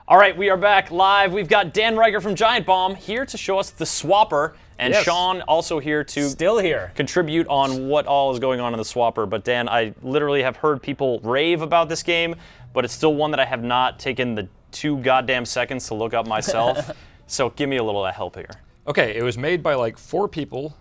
All right, we are back live. We've got Dan Ryckert from Giant Bomb here to show us the Swapper, and Yes. Shaun also here to Still here. contribute on what all is going on in the Swapper. But Dan, I literally have heard people rave about this game, but it's still one that I have not taken the 2 goddamn seconds to look up myself. So give me a little help here. Okay, it was made by like 4 people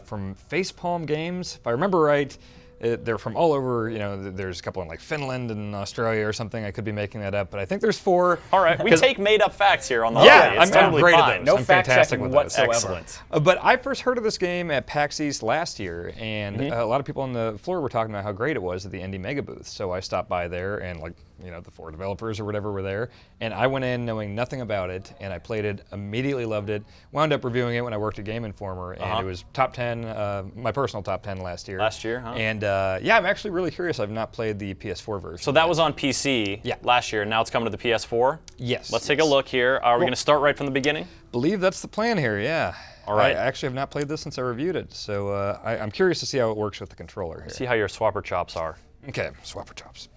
from Facepalm Games. If I remember right, they're from all over, there's a couple in like Finland and Australia or something. I could be making that up, but I think there's 4. All right, we take made-up facts here on the Yeah, It's I'm totally great fine. at those. No I'm fact fantastic checking with those. whatsoever. Excellent. But I first heard of this game at PAX East last year, and a lot of people on the floor were talking about how great it was at the Indie Mega booth. So I stopped by there, and the 4 developers or whatever were there, and I went in knowing nothing about it, and I played it, immediately loved it, wound up reviewing it when I worked at Game Informer, and it was top 10, my personal top 10 last year. Last year, huh? And yeah, I'm actually really curious. I've not played the PS4 version. So that was on PC last year, and now it's coming to the PS4? Yes. Let's take a look here. Are we going to start right from the beginning? Believe that's the plan here, yeah. All right. I actually have not played this since I reviewed it, so I'm curious to see how it works with the controller here. See how your Swapper chops are. Okay, swapper chops.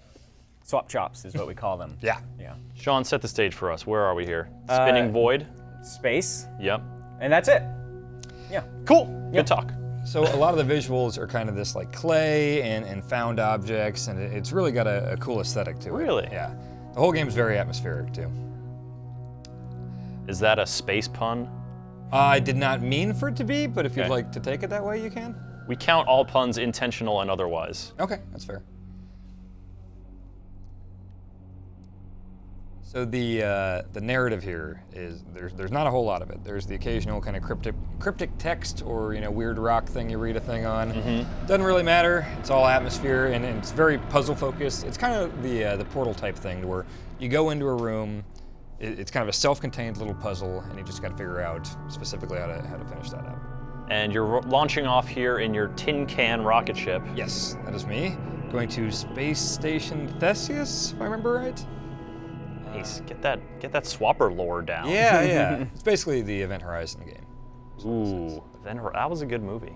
Swap chops is what we call them. Yeah. Yeah. Shaun, set the stage for us. Where are we here? Spinning Void? Space. Yep. And that's it. Yeah. Cool. Good talk. So a lot of the visuals are kind of this like clay and found objects, and it's really got a cool aesthetic to it. Really? Yeah. The whole game's very atmospheric too. Is that a space pun? I did not mean for it to be, but if you'd Okay. like to take it that way, you can. We count all puns intentional and otherwise. Okay, that's fair. So the narrative here is there's not a whole lot of it. There's the occasional kind of cryptic text or weird rock thing you read a thing on. Doesn't really matter. It's all atmosphere and it's very puzzle focused. It's kind of the Portal type thing where you go into a room. It's kind of a self-contained little puzzle, and you just got to figure out specifically how to finish that up. And you're launching off here in your tin can rocket ship. Yes, that is me. Going to Space Station Theseus, if I remember right. Nice. Get that Swapper lore down. Yeah, yeah. It's basically the Event Horizon game. Ooh, that was a good movie.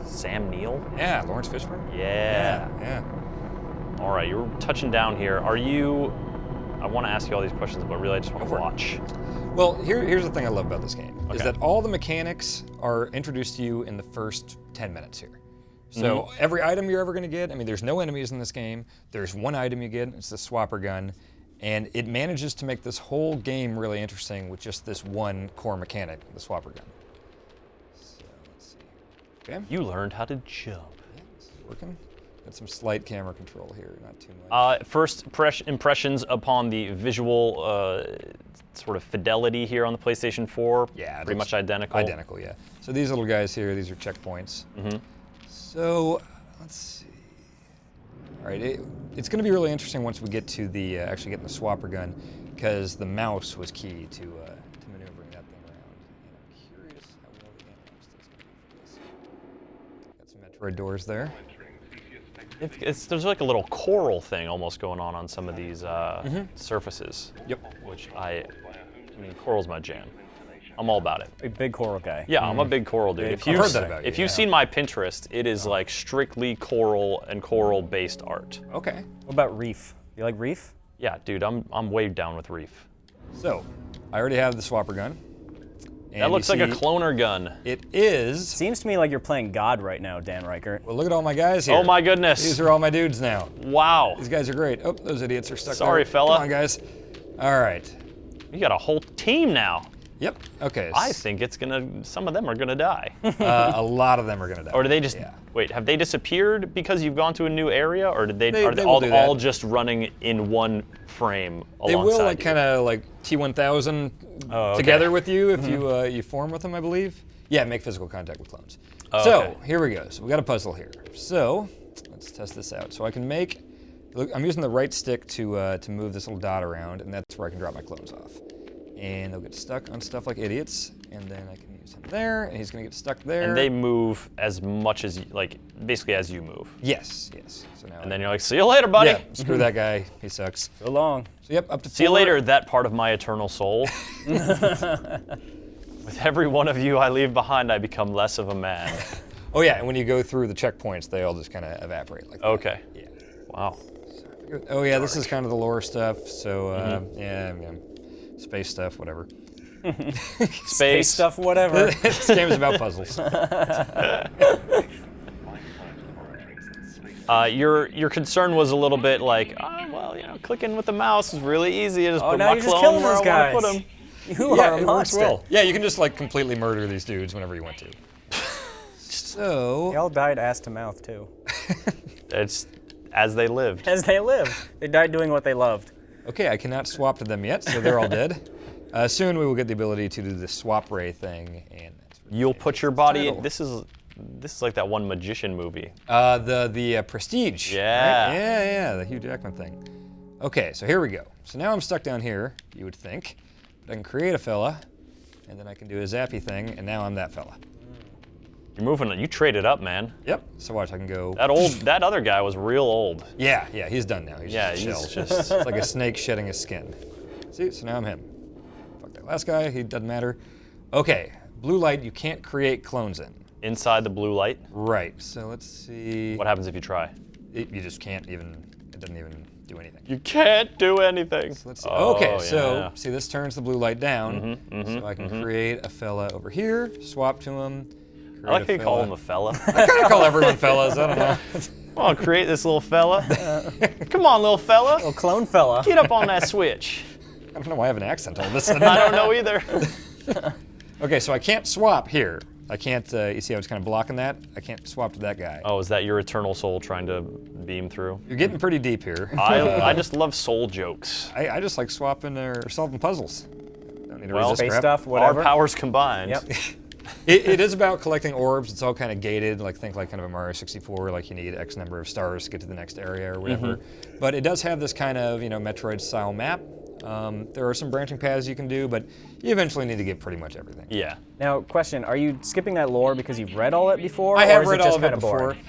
Sam Neill? Yeah, Lawrence Fishburne. Yeah. Yeah. All right, you're touching down here. I want to ask you all these questions, but really I just want to watch. Well, here's the thing I love about this game, is Okay. that all the mechanics are introduced to you in the first 10 minutes here. So every item you're ever going to get, there's no enemies in this game. There's one item you get, it's the Swapper gun. And it manages to make this whole game really interesting with just this one core mechanic, the Swapper gun. So let's see. Okay. You learned how to jump. Yeah, this is working. Got some slight camera control here, not too much. First impressions upon the visual sort of fidelity here on the PlayStation 4. Yeah, pretty much identical. Identical, yeah. So these little guys here, these are checkpoints. So let's see. All right, it's going to be really interesting once we get to the actually getting the Swapper gun, because the mouse was key to maneuvering that thing around. And I'm curious how well the analyst is going to be for this. Got some Metroid doors there. There's like a little coral thing almost going on some of these surfaces. Yep. Which coral's my jam. I'm all about it. A big coral guy. Yeah, I'm a big coral dude. I've heard that about you, If you've yeah. seen my Pinterest, it is like strictly coral and coral-based art. Okay. What about reef? You like reef? Yeah, dude, I'm way down with reef. So, I already have the Swapper gun. And That looks you like a see cloner gun. It is. Seems to me like you're playing God right now, Dan Ryckert. Well, look at all my guys here. Oh my goodness. These are all my dudes now. Wow. These guys are great. Oh, those idiots are stuck Sorry, there. fella. Come on, guys. All right. You got a whole team now. Yep. Okay. I think some of them are gonna die. A lot of them are gonna die. Or do they just, Yeah. wait, have they disappeared because you've gone to a new area? Or are they will do that. all just running in one frame alongside They will like you? kind of like T1000 okay. together with you if you form with them, I believe. Yeah, make physical contact with clones. Oh, so okay. here we go. So we got a puzzle here. So let's test this out. So I can make. Look, I'm using the right stick to move this little dot around, and that's where I can drop my clones off. And they'll get stuck on stuff like idiots, and then I can use him there, and he's gonna get stuck there. And they move as much as, basically as you move. Yes. So now. And then you're like, see you later, buddy. yeah, screw that guy. He sucks. So long. So yep, up to 4. See you later, that part of my eternal soul. With every one of you I leave behind, I become less of a man. Oh yeah, and when you go through the checkpoints, they all just kind of evaporate like that. Okay. Yeah. Wow. Oh yeah, this is kind of the lore stuff. So yeah. space stuff, whatever. Space stuff, whatever. This game is about puzzles. Your concern was a little bit like, oh, well, clicking with the mouse is really easy. I just put now my you're just clone killing where those I want guys. to put them. You Yeah, are a it works monster. well. Yeah, you can just like completely murder these dudes whenever you want to. So They all died ass to mouth, too. It's as they lived. As they live. They died doing what they loved. okay, I cannot swap to them yet, so they're all dead. Soon we will get the ability to do the swap ray thing, and that's what You'll put your body in. title. This is like that one magician movie. the Prestige. Yeah. Right? Yeah, the Hugh Jackman thing. Okay, so here we go. So now I'm stuck down here, you would think. But I can create a fella, and then I can do a zappy thing, and now I'm that fella. You're moving. You traded up, man. Yep. So watch, I can go. That other guy was real old. Yeah, he's done now. He's Yeah, just a he's shell. just- It's like a snake shedding his skin. See, so now I'm him. Fuck that last guy, he doesn't matter. Okay, blue light you can't create clones in. Inside the blue light. Right, so let's see. What happens if you try? You just can't even, it doesn't even do anything. You can't do anything. So let's see. Oh, Okay, so yeah. see this turns the blue light down. So I can create a fella over here, swap to him. I like how you call him a fella. I kind of call everyone fellas, I don't know. Come on, create this little fella. Come on, little fella. Little clone fella. Get up on that switch. I don't know why I have an accent all of a sudden. I don't know either. Okay, so I can't swap here. I can't, you see how it's kind of blocking that? I can't swap to that guy. Oh, is that your eternal soul trying to beam through? You're getting pretty deep here. I just love soul jokes. I just like swapping or solving puzzles. Don't need to Well, resist Space crap. stuff, whatever. Our powers combined. Yep. It is about collecting orbs. It's all kind of gated, like think like kind of a Mario 64, like you need X number of stars to get to the next area or whatever. But it does have this kind of, Metroid style map. There are some branching paths you can do, but you eventually need to get pretty much everything. Yeah. Now, question, are you skipping that lore because you've read all it before? I or have is read it just all of it kinda before. boring?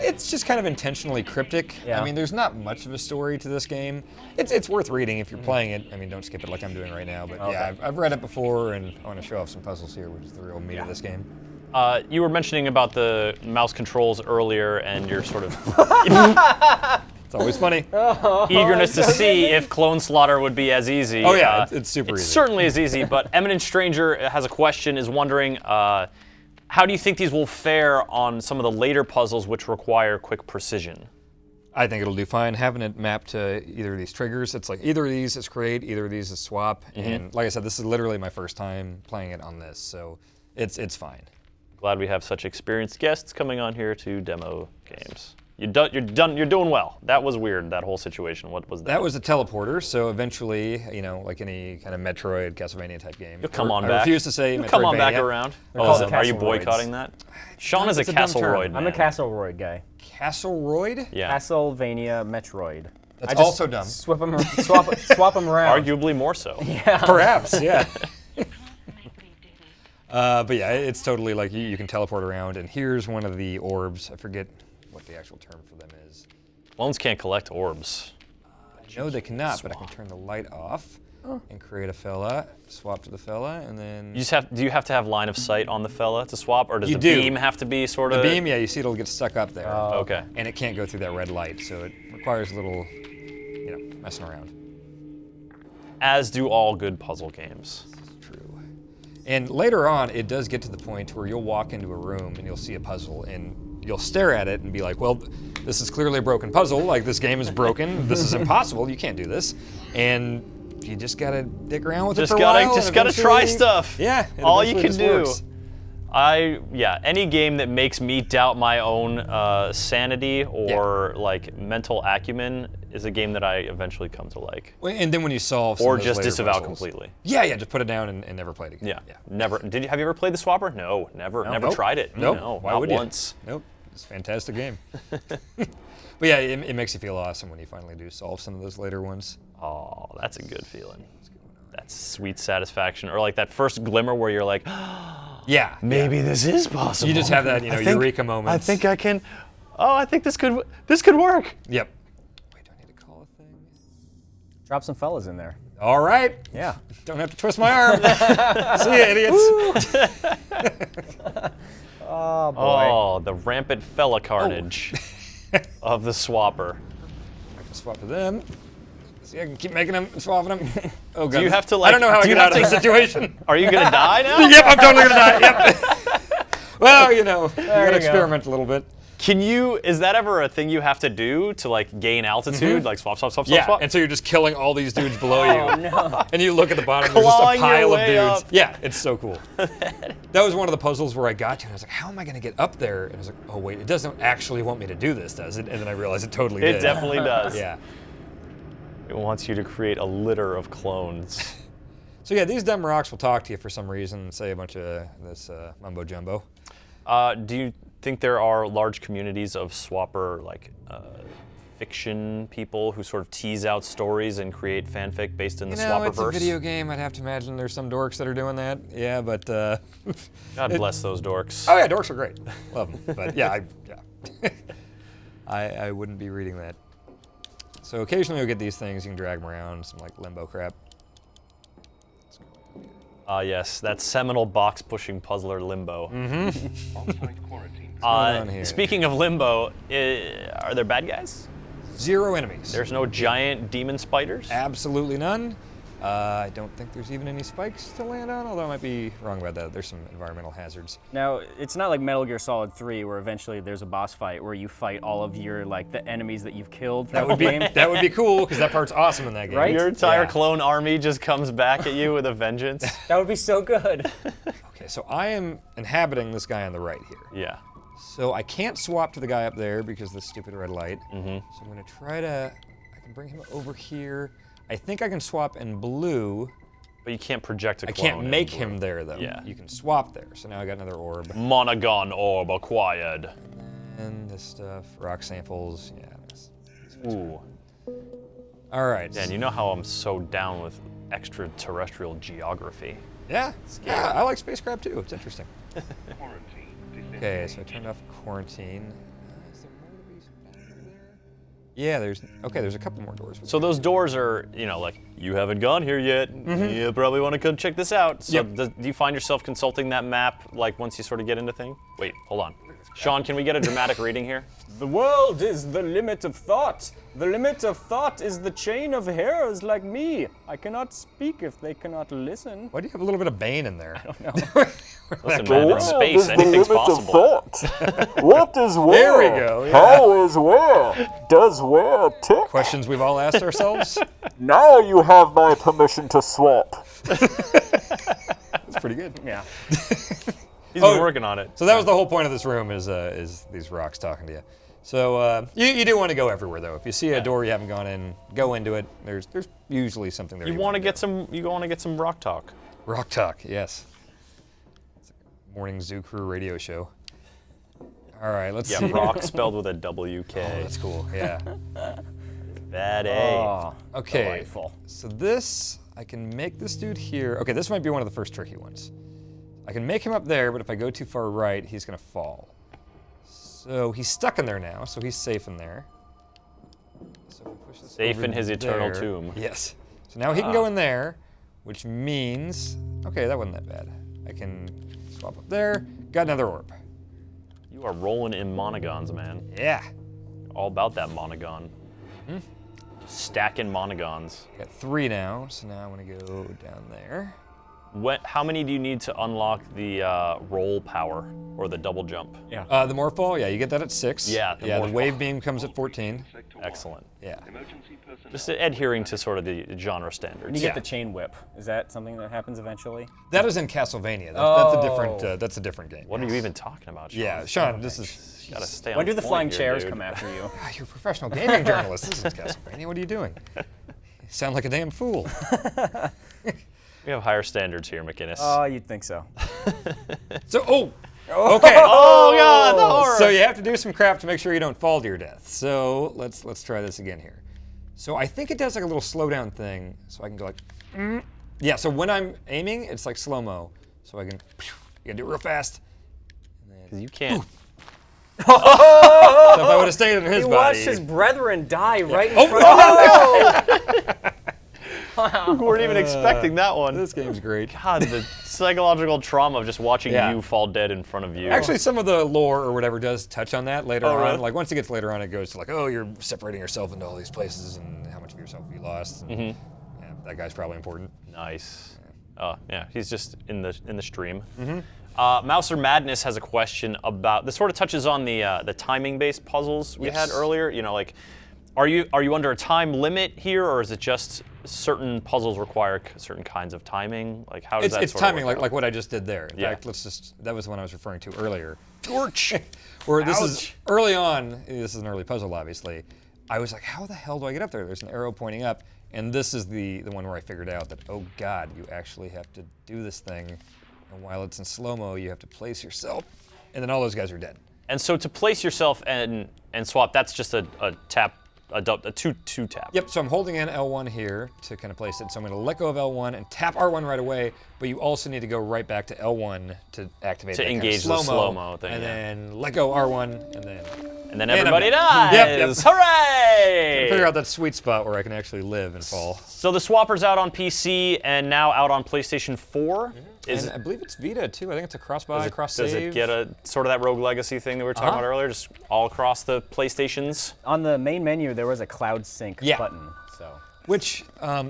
It's just kind of intentionally cryptic. Yeah. I mean, there's not much of a story to this game. It's worth reading if you're playing it. I mean, don't skip it like I'm doing right now. But yeah, I've read it before, and I want to show off some puzzles here, which is the real meat of this game. You were mentioning about the mouse controls earlier and your sort of It's always funny. eagerness to see if clone slaughter would be as easy. Oh yeah, it's super It easy. certainly is easy, but Eminent Stranger has a question, is wondering, how do you think these will fare on some of the later puzzles which require quick precision? I think it'll do fine having it mapped to either of these triggers. It's like either of these is create, either of these is swap. And like I said, this is literally my first time playing it on this, so it's fine. Glad we have such experienced guests coming on here to demo games. You're doing well. That was weird, that whole situation. What was that? That was a teleporter, so eventually, like any kind of Metroid, Castlevania type game. You'll come on I back. refuse to say You'll Metroidvania. come on back around. called Are you Castleroids. boycotting that? Sean is a It's a dumb term. Castleroid man. I'm a Castleroid guy. Castleroid? Yeah. Castlevania Metroid. That's I just also dumb. swap them around. Arguably more so. Perhaps, yeah. But yeah, it's totally like you can teleport around, and here's one of the orbs. I forget what the actual term for them is. Clones can't collect orbs. No, they cannot, but I can turn the light off and create a fella, swap to the fella, and then... Do you have to have line of sight on the fella to swap, or does You the do. beam have to be sort of? The beam, yeah, you see it'll get stuck up there. Okay. And it can't go through that red light, so it requires a little, messing around. As do all good puzzle games. True. And later on, it does get to the point where you'll walk into a room and you'll see a puzzle, and you'll stare at it and be like, well, this is clearly a broken puzzle. Like, this game is broken. This is impossible. You can't do this. And you just gotta dick around with it for a while. Just and gotta try eventually- stuff. Yeah. it All you eventually can just do. works. Any game that makes me doubt my own sanity or like mental acumen is a game that I eventually come to like. Well, and then when you solve some Or of those just later disavow puzzles- completely. Yeah, just put it down and never play it again. Yeah. Never. Have you ever played the Swapper? No, never. Never Nope. tried it. Nope. No, Why not would once. you? Nope. It's a fantastic game. But yeah, it makes you feel awesome when you finally do solve some of those later ones. Oh, that's a good feeling. That's sweet satisfaction, or like that first glimmer where you're like, Yeah. maybe this is possible. You just have that, I think- eureka moment. I think I can. Oh, I think this could work. Yep. Wait, do I need to call a thing? Drop some fellas in there. All right. Yeah. Don't have to twist my arm. See ya, idiots. Oh, boy. Oh, the rampant fella carnage of the Swapper. I can swap to them. See, I can keep making them and swapping them. Oh, God. Do you have to, I don't know how I do you get out have of this situation. Are you gonna die now? Yep, I'm totally going to die. Yep. Well, you know, you got to experiment a little bit. Can you? Is that ever a thing you have to do to like gain altitude? Like swap, swap, swap, Yeah, swap. and so you're just killing all these dudes below you. Oh, no. And you look at the bottom, there's just a Clawing your pile of way dudes. up. Yeah, it's so cool. That was one of the puzzles where I got to, and I was like, how am I going to get up there? And I was like, oh, wait, it doesn't actually want me to do this, does it? And then I realized it totally did. It definitely does. Yeah. It wants you to create a litter of clones. So yeah, these dumb rocks will talk to you for some reason and say a bunch of this mumbo jumbo. Do you think there are large communities of swapper like fiction people who sort of tease out stories and create fanfic based in the Swapperverse? It's a video game. I'd have to imagine there's some dorks that are doing that. Yeah, but God bless those dorks. oh yeah, dorks are great. Love them. But yeah, I wouldn't be reading that. So occasionally you'll get these things. You can drag them around, some like limbo crap. Yes, that seminal box-pushing puzzler Limbo. on here? Speaking of Limbo, are there bad guys? 0 enemies. There's no giant demon spiders? Absolutely none. I don't think there's even any spikes to land on, although I might be wrong about that. There's some environmental hazards. Now, it's not like Metal Gear Solid 3 where eventually there's a boss fight where you fight all of your, like, the enemies that you've killed That from would the be game. that would be cool because that part's awesome in that game. Right? Your entire Yeah. clone army just comes back at you with a vengeance? That would be so good. Okay, so I am inhabiting this guy on the right here. Yeah. So I can't swap to the guy up there because of this stupid red light. So I'm gonna try to, I can bring him over here. I think I can swap in blue. But you can't project a I clone. can't in make blue. him there though. Yeah. You can swap there. So now I got another orb. Monogon orb acquired. And this stuff, rock samples, yeah. Ooh. All right. Dan, you know how I'm so down with extraterrestrial geography. Yeah, yeah, I like spacecraft too. It's interesting. Okay, so I turned off quarantine. Is there more to be found there? Yeah, there's a couple more doors. So those doors are, you know, like, you haven't gone here yet. You probably want to come check this out. So Yep. do you find yourself consulting that map, like, once you sort of get into thing? Wait, hold on. Shaun, can we get a dramatic reading here? The world is the limit of thought. The limit of thought is the chain of heroes like me. I cannot speak if they cannot listen. Why do you have a little bit of Bane in there? I don't know. Listen, man, in space, anything's possible. What is where? There we go, yeah. How is where? Does where tick? Questions we've all asked ourselves. Now you have my permission to swap. That's pretty good. Yeah. He's been working on it. So that was the whole point of this room is these rocks talking to you. So you do want to go everywhere though. If you see a door you haven't gone in, go into it. There's usually something there. You want to get some rock talk. Rock talk, yes. It's a morning Zoo Crew radio show. All right, let's Yeah, see. rock spelled with a W-K. Oh, that's cool. Yeah. Bad A. Oh, Okay. delightful. So this, I can make this dude here. Okay, this might be one of the first tricky ones. I can make him up there, but if I go too far right, he's gonna fall. So he's stuck in there now, so he's safe in there. So if we push this Safe over in his eternal there- tomb. Yes. So now he can go in there, which means, okay, that wasn't that bad. I can swap up there, got another orb. You are rolling in monogons, man. Yeah. All about that monogon. Stacking monogons. Got 3 now, so now I wanna go down there. How many do you need to unlock the roll power or the double jump? Yeah. The morph ball, yeah, you get that at 6. Yeah, the the morph wave ball. beam comes at 14. Excellent. Yeah. Just adhering to sort of the genre And standards. you get Yeah. the chain whip. Is that something that happens eventually? That is in Castlevania. Oh. That's a different game. What are you even talking about, Shaun? Yeah, Sean, this is. You gotta stay When on do the point flying here, chairs dude. come after you? Ah, you're a professional gaming journalist. This is Castlevania. What are you doing? You sound like a damn fool. We have higher standards here, McInnes. Oh, you'd think so. So, okay. Oh God, the horror! So you have to do some crap to make sure you don't fall to your death. So let's try this again here. So I think it does like a little slowdown thing. So I can go like, yeah. So when I'm aiming, it's like slow mo. So I can, you gotta do it real fast. Because you can't. So if I would have stayed in his He body. watched his brethren die right in front of him. We weren't even expecting that one. This game's great. God, the psychological trauma of just watching Yeah. you fall dead in front of you. Actually, some of the lore or whatever does touch on that later on. really? Like once it gets later on, it goes to like, oh, you're separating yourself into all these places, and how much of yourself have you lost? And, yeah, that guy's probably important. Nice. Yeah, he's just in the stream. Mouser Madness has a question about this. Sort of touches on the timing-based puzzles we had earlier. You know, like, are you under a time limit here, or is it just certain puzzles require certain kinds of timing? Like, how does that? It's sort of timing, work out? like what I just did there. In Yeah. fact, that was the one I was referring to earlier. Torch. Where this is Ouch. early on. This is an early puzzle, obviously. I was like, how the hell do I get up there? There's an arrow pointing up, and this is the one where I figured out that, oh God, you actually have to do this thing, and while it's in slow-mo, you have to place yourself, and then all those guys are dead. And so to place yourself and swap, that's just a tap, a two tap. Yep, so I'm holding in L1 here to kind of place it, so I'm going to let go of L1 and tap R1 right away, but you also need to go right back to L1 to activate To that engage kind the of slow-mo thing, and yeah. then let go R1, and then And then I'm everybody dead. dies. Yep. Hooray! figure out that sweet spot where I can actually live and fall. So the Swapper's out on PC and now out on PlayStation 4. And I believe it's Vita too. I think it's a cross-buy, cross-save. Does it get a sort of that Rogue Legacy thing that we were talking about earlier, just all across the PlayStations? On the main menu, there was a cloud sync Yeah. button. So Which,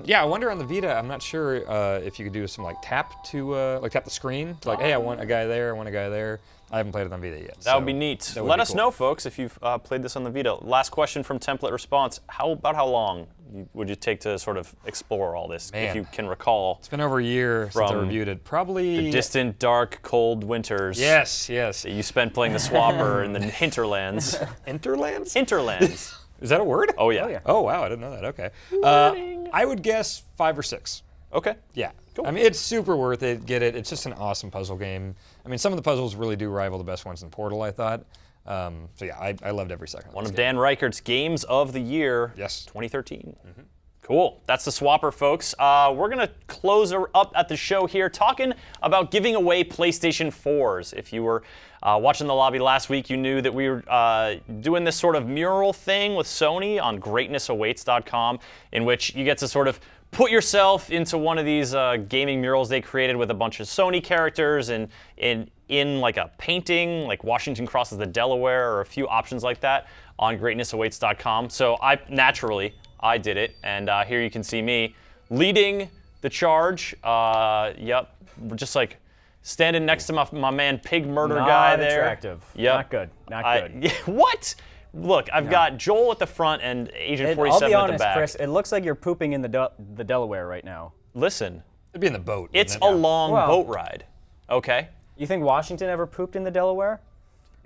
yeah, I wonder on the Vita. I'm not sure if you could do some like tap to tap the screen. Like, hey, I want a guy there. I want a guy there. I haven't played it on Vita yet. That would be neat. Let us know, folks, if you've played this on the Vita. Last question from Template Response. How long would you take to sort of explore all this, if you can recall? It's been over a year since I From reviewed it. Probably. The distant, dark, cold winters. Yes. That you spent playing the Swapper in the hinterlands. Hinterlands? Hinterlands. Is that a word? Oh, yeah. Oh, wow, I didn't know that. Okay. I would guess 5 or 6. Okay. Yeah. Cool. I mean, it's super worth it. Get it. It's just an awesome puzzle game. I mean, some of the puzzles really do rival the best ones in Portal, I thought. So yeah, I loved every second. One of Dan Ryckert's Games of the Year, Yes. 2013. Cool. That's the Swapper, folks. We're going to close up at the show here talking about giving away PlayStation 4s. If you were watching the lobby last week, you knew that we were doing this sort of mural thing with Sony on greatnessawaits.com, in which you get to sort of put yourself into one of these gaming murals they created with a bunch of Sony characters and in like a painting, like Washington crosses the Delaware, or a few options like that on greatnessawaits.com. So I did it, and here you can see me leading the charge. Yep, just like standing next to my man Pig Murder Guy there. Not attractive. Yep. Not good. Not good. What? Look, I've got Joel at the front and Agent 47 I'll be at honest, the back. Chris, it looks like you're pooping in the Delaware right now. Listen, It'd be in the boat. it's wouldn't a it? long Well- boat ride. Okay? You think Washington ever pooped in the Delaware?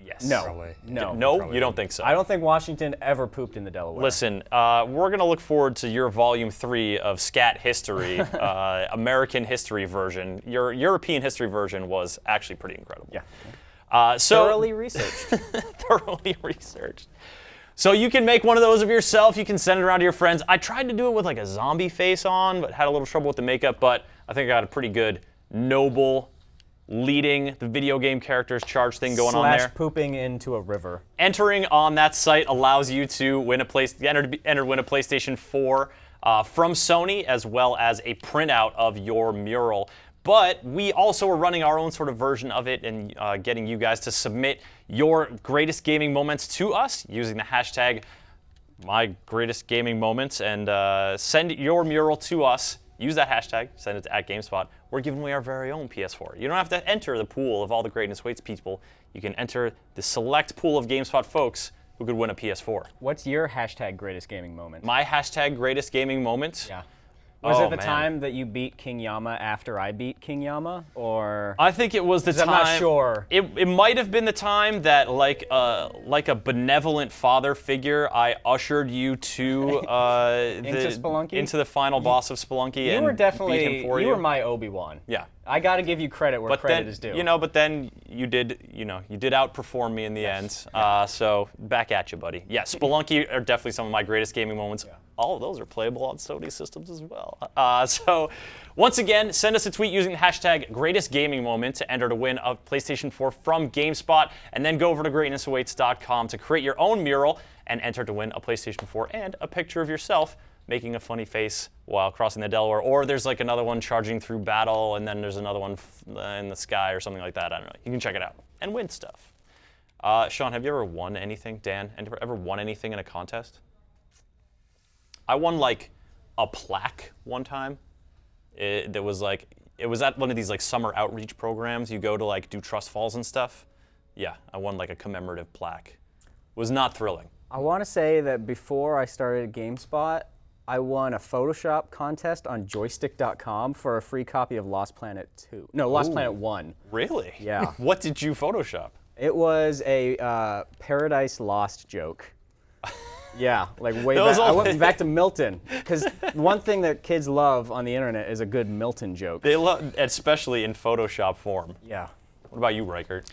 Yes. No. Probably. No. No, you don't think so? I don't think Washington ever pooped in the Delaware. Listen, we're going to look forward to your Volume 3 of Scat History, American history version. Your European history version was actually pretty incredible. Yeah. Thoroughly researched. Thoroughly researched. So you can make one of those of yourself. You can send it around to your friends. I tried to do it with like a zombie face on, but had a little trouble with the makeup. But I think I got a pretty good, noble, leading the video game characters charge thing going on there. Pooping into a river. Entering on that site allows you to win a win a PlayStation 4 from Sony, as well as a printout of your mural. But we also are running our own sort of version of it and getting you guys to submit your greatest gaming moments to us using the hashtag #MyGreatestGamingMoments and send your mural to us. Use that hashtag, send it to @GameSpot. We're giving away our very own PS4. You don't have to enter the pool of all the Greatness Waits people. You can enter the select pool of GameSpot folks who could win a PS4. What's your hashtag greatest gaming moment? My hashtag greatest gaming moment. Yeah. Was Oh, it the man. time that you beat King Yama after I beat King Yama, or? I think it was the time. I'm not sure. It might have been the time that, like a benevolent father figure, I ushered you to Spelunky? into the final boss of Spelunky, You and were beat definitely him for you were my Obi-Wan. Yeah. I got to give you credit where credit then, is due. but then you did outperform me in the end. So back at you, buddy. Yeah, Spelunky are definitely some of my greatest gaming moments. Yeah. All of those are playable on Sony systems as well. So once again, send us a tweet using the hashtag #GreatestGamingMoment to enter to win a PlayStation 4 from GameSpot, and then go over to greatnessawaits.com to create your own mural and enter to win a PlayStation 4 and a picture of yourself making a funny face while crossing the Delaware, or there's like another one charging through battle, and then there's another one in the sky or something like that. I don't know. You can check it out and win stuff. Shaun, have you ever won anything? Dan, ever won anything in a contest? I won like a plaque one time. It was at one of these like summer outreach programs. You go to like do trust falls and stuff. Yeah, I won like a commemorative plaque. It was not thrilling. I want to say that before I started GameSpot, I won a Photoshop contest on joystick.com for a free copy of Lost Planet 2. No, Lost Planet 1. Really? Yeah. What did you Photoshop? It was a Paradise Lost joke. Yeah, like way That was back. I all- went back to Milton, because one thing that kids love on the internet is a good Milton joke. They love, especially in Photoshop form. Yeah. What about you, Ryckert?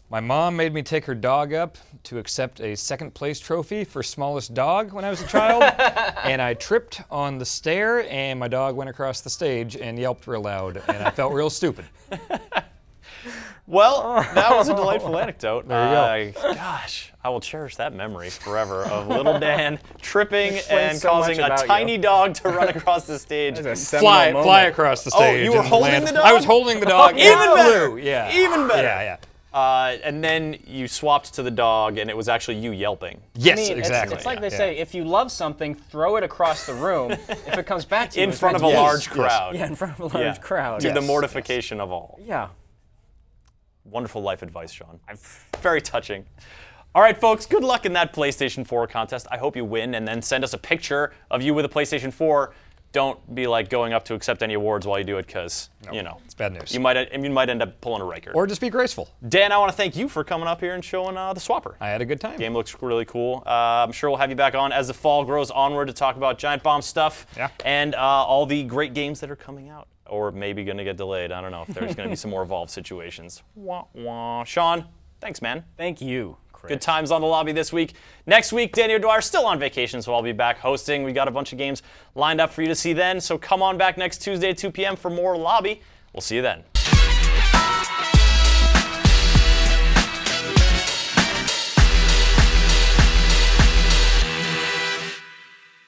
My mom made me take her dog up to accept a second place trophy for smallest dog when I was a child, and I tripped on the stair, and my dog went across the stage and yelped real loud, and I felt real stupid. Well, that was a delightful anecdote. There you go. Gosh, I will cherish that memory forever of little Dan tripping Explains and so much causing a about tiny you. dog to run across the stage. That's a seminal moment. Fly across the stage. you were and holding land. the dog? I was holding the dog. Even and better. flew. Yeah. Even better. Yeah, yeah. And then you swapped to the dog, and it was actually you yelping. Yes, I mean, exactly. It's like yeah, they say, if you love something, throw it across the room. If it comes back to you, In it's front of a meant to- large crowd. Yeah, in front of a large crowd. To the Yes, mortification of all. Yeah. Wonderful life advice, Shaun. Very touching. All right, folks, good luck in that PlayStation 4 contest. I hope you win, and then send us a picture of you with a PlayStation 4. Don't be like going up to accept any awards while you do it, because, you know, It's bad news. you might end up pulling a Ryckert. Or just be graceful. Dan, I want to thank you for coming up here and showing the Swapper. I had a good time. Game looks really cool. I'm sure we'll have you back on as the fall grows onward to talk about Giant Bomb stuff and all the great games that are coming out, or maybe going to get delayed. I don't know if there's going to be some more evolved situations. Wah, wah. Shaun, thanks, man. Thank you, Chris. Good times on the lobby this week. Next week, Danny O'Dwyer still on vacation, so I'll be back hosting. We got a bunch of games lined up for you to see then, so come on back next Tuesday at 2 p.m. for more lobby. We'll see you then.